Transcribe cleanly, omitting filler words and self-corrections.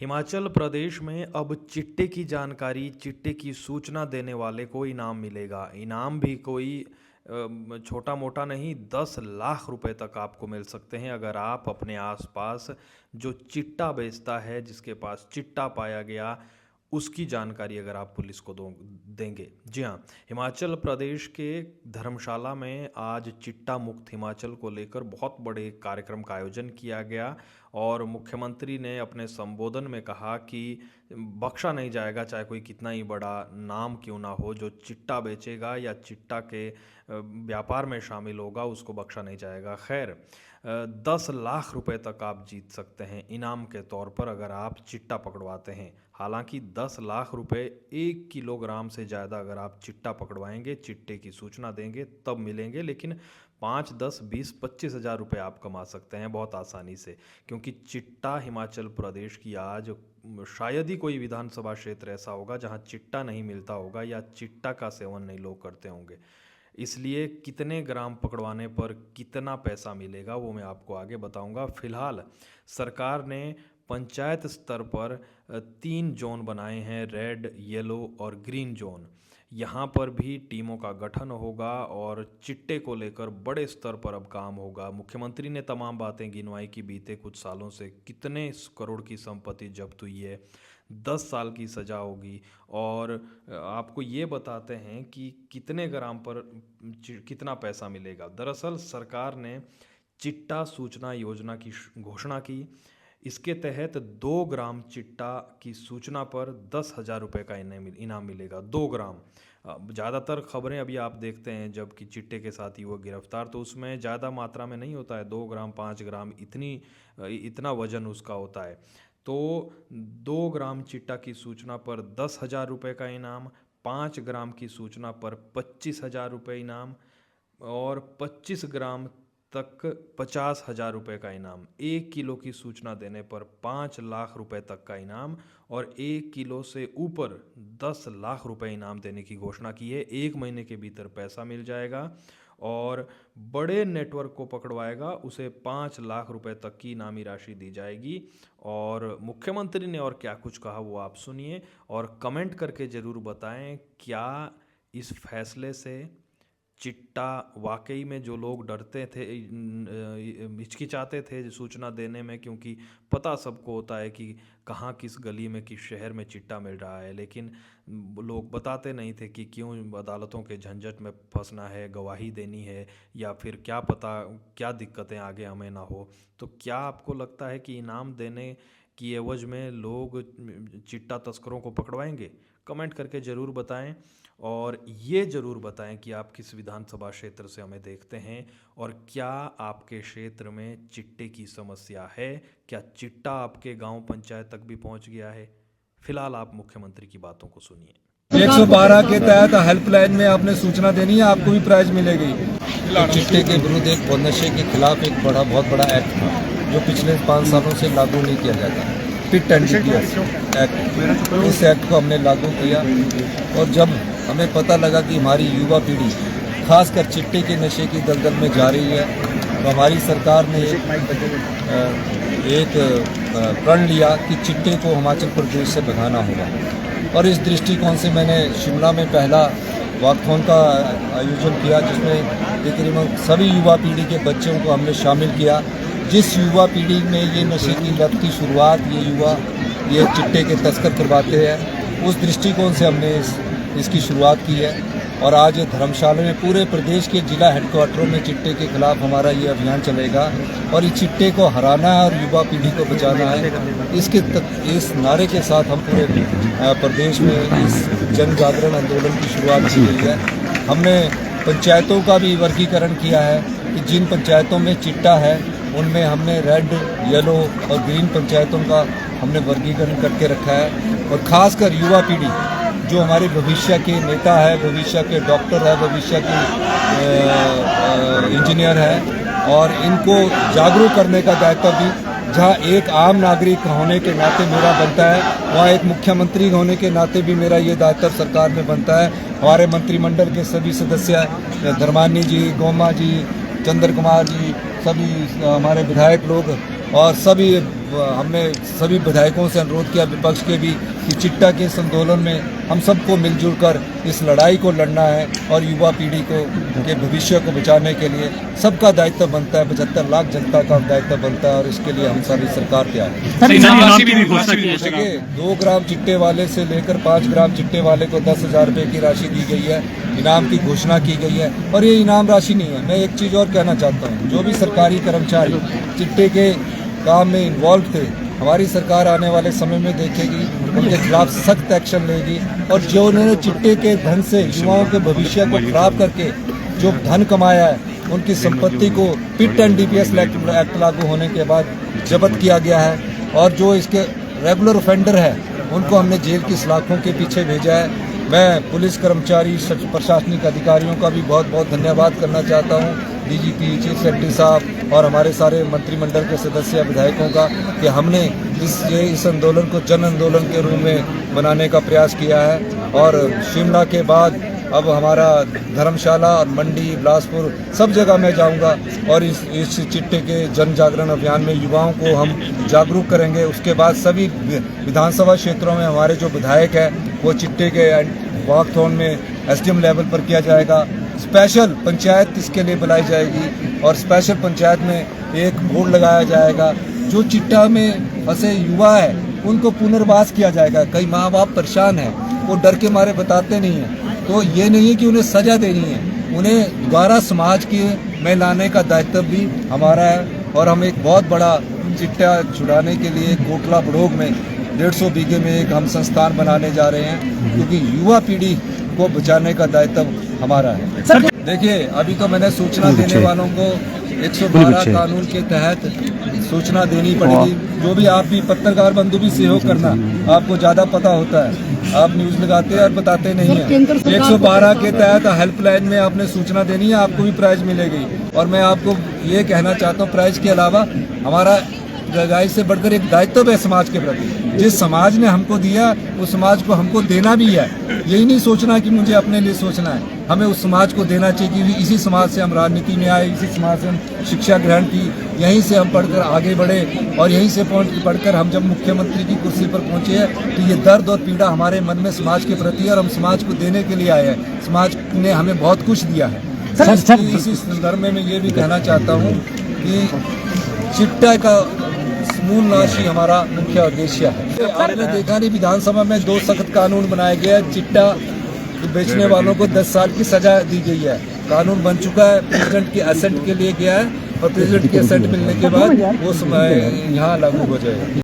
हिमाचल प्रदेश में अब चिट्टे की जानकारी, चिट्टे की सूचना देने वाले को इनाम मिलेगा। इनाम भी कोई छोटा मोटा नहीं, 10 लाख रुपए तक आपको मिल सकते हैं अगर आप अपने आसपास जो चिट्टा बेचता है, जिसके पास चिट्टा पाया गया, उसकी जानकारी अगर आप पुलिस को देंगे। जी हाँ, हिमाचल प्रदेश के धर्मशाला में आज चिट्टा मुक्त हिमाचल को लेकर बहुत बड़े कार्यक्रम का आयोजन किया गया और मुख्यमंत्री ने अपने संबोधन में कहा कि बख्शा नहीं जाएगा, चाहे कोई कितना ही बड़ा नाम क्यों ना हो। जो चिट्टा बेचेगा या चिट्टा के व्यापार में शामिल होगा, उसको बख्शा नहीं जाएगा। खैर, 10 लाख रुपए तक आप जीत सकते हैं इनाम के तौर पर अगर आप चिट्टा पकड़वाते हैं। हालांकि 10 लाख रुपए 1 किलोग्राम से ज़्यादा अगर आप चिट्टा पकड़वाएंगे, चिट्टे की सूचना देंगे, तब मिलेंगे। लेकिन 5, 10, 20, 25 हज़ार रुपये आप कमा सकते हैं बहुत आसानी से, क्योंकि चिट्टा हिमाचल प्रदेश की आज शायद ही कोई विधानसभा क्षेत्र ऐसा होगा जहां चिट्टा नहीं मिलता होगा या चिट्टा का सेवन नहीं लोग करते होंगे। इसलिए कितने ग्राम पकड़वाने पर कितना पैसा मिलेगा वो मैं आपको आगे बताऊंगा। फिलहाल सरकार ने पंचायत स्तर पर 3 जोन बनाए हैं, रेड, येलो और ग्रीन जोन। यहाँ पर भी टीमों का गठन होगा और चिट्टे को लेकर बड़े स्तर पर अब काम होगा। मुख्यमंत्री ने तमाम बातें गिनवाई कि बीते कुछ सालों से कितने करोड़ की संपत्ति जब्त हुई है, 10 साल की सज़ा होगी और आपको ये बताते हैं कि कितने ग्राम पर कितना पैसा मिलेगा। दरअसल सरकार ने चिट्टा सूचना योजना की घोषणा की। इसके तहत 2 ग्राम चिट्टा की सूचना पर 10,000 रुपये का इनाम मिलेगा। 2 ग्राम। ज़्यादातर खबरें अभी आप देखते हैं जब कि चिट्टे के साथ ही वो गिरफ्तार, तो उसमें ज़्यादा मात्रा में नहीं होता है, 2 ग्राम 5 ग्राम इतना वजन उसका होता है। तो 2 ग्राम चिट्टा की सूचना पर 10,000 रुपये का इनाम, 5 ग्राम की सूचना पर 25,000 रुपये इनाम और 25 ग्राम तक 50,000 रुपये का इनाम। 1 किलो की सूचना देने पर 5 लाख रुपए तक का इनाम और 1 किलो से ऊपर 10 लाख रुपए इनाम देने की घोषणा की है। 1 महीने के भीतर पैसा मिल जाएगा और बड़े नेटवर्क को पकड़वाएगा उसे 5 लाख रुपए तक की इनामी राशि दी जाएगी। और मुख्यमंत्री ने और क्या कुछ कहा वो आप सुनिए और कमेंट करके ज़रूर बताएं, क्या इस फैसले से चिट्टा वाकई में जो लोग डरते थे, हिचकिचाते थे सूचना देने में, क्योंकि पता सबको होता है कि कहाँ किस गली में किस शहर में चिट्टा मिल रहा है, लेकिन लोग बताते नहीं थे कि क्यों अदालतों के झंझट में फंसना है, गवाही देनी है या फिर क्या पता क्या दिक्कतें आगे हमें ना हो। तो क्या आपको लगता है कि इनाम देने की एवज में लोग चिट्टा तस्करों को पकड़वाएंगे? कमेंट करके ज़रूर बताएं और ये ज़रूर बताएं कि आप किस विधानसभा क्षेत्र से हमें देखते हैं और क्या आपके क्षेत्र में चिट्टे की समस्या है, क्या चिट्टा आपके गांव पंचायत तक भी पहुंच गया है। फिलहाल आप मुख्यमंत्री की बातों को सुनिए। 112 के तहत हेल्पलाइन में आपने सूचना देनी है, आपको भी प्राइज मिलेगी। तो चिट्टे के विरुद्ध एक नशे के खिलाफ एक बहुत बड़ा एक्ट था जो पिछले 5 सालों से लागू नहीं किया जाता, पिट एंड ड्यूटी एक्ट। इस एक्ट को हमने लागू किया और जब हमें पता लगा कि हमारी युवा पीढ़ी खासकर चिट्टे के नशे की दलदल में जा रही है, तो हमारी सरकार ने एक प्रण लिया कि चिट्टे को हिमाचल प्रदेश से भगाना होगा। और इस दृष्टिकोण से मैंने शिमला में पहला वॉकथॉन का आयोजन किया, जिसमें तकरीबन सभी युवा पीढ़ी के बच्चों को हमने शामिल किया। जिस युवा पीढ़ी में ये नशे की लत की शुरुआत ये चिट्टे के तस्कर करवाते हैं, उस दृष्टिकोण से हमने इसकी शुरुआत की है। और आज धर्मशाला में पूरे प्रदेश के जिला हेडक्वार्टरों में चिट्टे के खिलाफ हमारा ये अभियान चलेगा और इस चिट्टे को हराना है और युवा पीढ़ी को बचाना है। इस नारे के साथ हम पूरे प्रदेश में इस जन जागरण आंदोलन की शुरुआत की गई है। हमने पंचायतों का भी वर्गीकरण किया है कि जिन पंचायतों में चिट्टा है उनमें हमने रेड, येलो और ग्रीन पंचायतों का हमने वर्गीकरण करके रखा है। और ख़ासकर युवा पीढ़ी जो हमारे भविष्य के नेता है, भविष्य के डॉक्टर है, भविष्य के इंजीनियर है, और इनको जागरूक करने का दायित्व भी जहाँ एक आम नागरिक होने के नाते मेरा बनता है, वहाँ एक मुख्यमंत्री होने के नाते भी मेरा ये दायित्व सरकार में बनता है। हमारे मंत्रिमंडल के सभी सदस्य, धर्मानी जी, गोमा जी, चंद्र कुमार जी, सभी हमारे विधायक लोग और सभी हमने सभी विधायकों से अनुरोध किया, विपक्ष के भी, कि चिट्टा के इस आंदोलन में हम सबको मिलजुल कर इस लड़ाई को लड़ना है और युवा पीढ़ी को के भविष्य को बचाने के लिए सबका दायित्व बनता है। 75 लाख जनता का दायित्व बनता है और इसके लिए हम सारी सरकार तैयार है। देखिए, 2 ग्राम चिट्टे वाले से लेकर 5 ग्राम चिट्टे वाले को 10,000 रुपये की राशि दी गई है, इनाम की घोषणा की गई है। और ये इनाम राशि नहीं है, मैं एक चीज़ और कहना चाहता हूँ, जो भी सरकारी कर्मचारी चिट्टे के काम में इन्वॉल्व थे, हमारी सरकार आने वाले समय में देखेगी, उनके खिलाफ सख्त एक्शन लेगी और जो उन्होंने चिट्टे के धन से युवाओं के भविष्य को खराब करके जो धन कमाया है, उनकी संपत्ति को पिट एंड डीपीएस एक्ट लागू होने के बाद जब्त किया गया है और जो इसके रेगुलर ऑफेंडर है उनको हमने जेल की सलाखों के पीछे भेजा है। मैं पुलिस कर्मचारी, प्रशासनिक अधिकारियों का भी बहुत बहुत धन्यवाद करना चाहता हूँ, डीजीपी, चीफ सेक्रेटरी साहब और हमारे सारे मंत्रिमंडल के सदस्य विधायकों का, कि हमने इस आंदोलन को जन आंदोलन के रूप में बनाने का प्रयास किया है। और शिमला के बाद अब हमारा धर्मशाला और मंडी, बिलासपुर सब जगह मैं जाऊंगा और इस चिट्टे के जन जागरण अभियान में युवाओं को हम जागरूक करेंगे। उसके बाद सभी विधानसभा क्षेत्रों में हमारे जो विधायक हैं वो चिट्टे के वॉकथॉन में एसडीएम लेवल पर किया जाएगा। स्पेशल पंचायत इसके लिए बुलाई जाएगी और स्पेशल पंचायत में एक बोर्ड लगाया जाएगा। जो चिट्टा में फंसे युवा है उनको पुनर्वास किया जाएगा। कई माँ बाप परेशान हैं, वो डर के मारे बताते नहीं हैं, तो ये नहीं है कि उन्हें सजा देनी है, उन्हें दोबारा समाज के में लाने का दायित्व भी हमारा है। और हम एक बहुत बड़ा चिट्टा छुड़ाने के लिए कोटला बड़ोग में 150 बीघे में एक हम संस्थान बनाने जा रहे हैं, क्योंकि युवा पीढ़ी को बचाने का दायित्व हमारा है। देखिए, अभी तो मैंने सूचना देने वालों को 112 कानून के तहत सूचना देनी पड़ेगी। जो भी आप भी पत्रकार बंधु भी सहयोग करना, आपको ज़्यादा पता होता है, आप न्यूज़ लगाते हैं और बताते नहीं हैं। 112 के तहत हेल्पलाइन में आपने सूचना देनी है, आपको भी प्राइज मिलेगी। और मैं आपको ये कहना चाहता हूँ, प्राइज के अलावा हमारा गाइड से बढ़कर एक दायित्व है समाज के प्रति। जिस समाज ने हमको दिया उस समाज को हमको देना भी है। यही नहीं सोचना कि मुझे अपने लिए सोचना है, हमें उस समाज को देना चाहिए, क्योंकि इसी समाज से हम राजनीति में आए, इसी समाज से हम शिक्षा ग्रहण की, यहीं से हम पढ़कर आगे बढ़े और यहीं से पढ़कर हम जब मुख्यमंत्री की कुर्सी पर पहुंचे हैं, तो ये दर्द और पीड़ा हमारे मन में समाज के प्रति है और हम समाज को देने के लिए आए हैं। समाज ने हमें बहुत कुछ दिया है। इसी संदर्भ में मैं ये भी कहना चाहता हूँ कि चिट्टा का मूल नाश ही हमारा मुख्य उद्देश्य है। आपने देखा नहीं, विधानसभा में 2 सख्त कानून बनाए गए हैं। चिट्टा बेचने वालों को 10 साल की सजा दी गई है। कानून बन चुका है, प्रेसिडेंट के असेंट के लिए गया है और प्रेसिडेंट के असेंट मिलने के बाद वो समय यहाँ लागू हो जाएगा।